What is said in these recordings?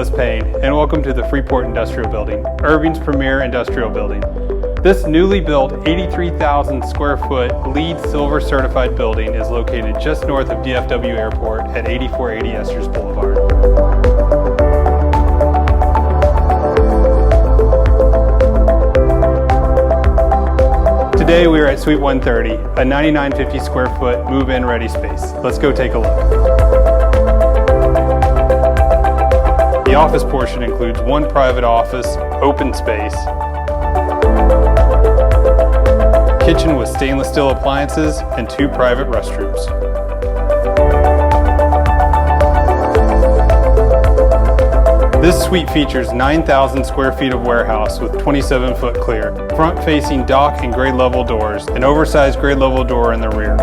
is PAYNE, and welcome to the Freeport Industrial Building, Irving's premier industrial building. This newly built 83,000 square foot LEED Silver certified building is located just north of DFW Airport at 8480 Esters Blvd. Today we are at Suite 130, a 9,950 square foot move-in ready space. Let's go take a look. The office portion includes one private office, open space, kitchen with stainless steel appliances, and 2 private restrooms. This suite features 9,000 square feet of warehouse with 27-foot clear, front-facing dock and grade level doors, an oversized grade level door in the rear.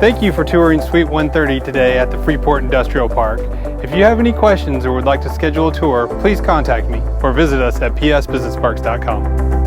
Thank you for touring Suite 130 today at the Freeport Industrial Park. If you have any questions or would like to schedule a tour, please contact me or visit us at psbusinessparks.com.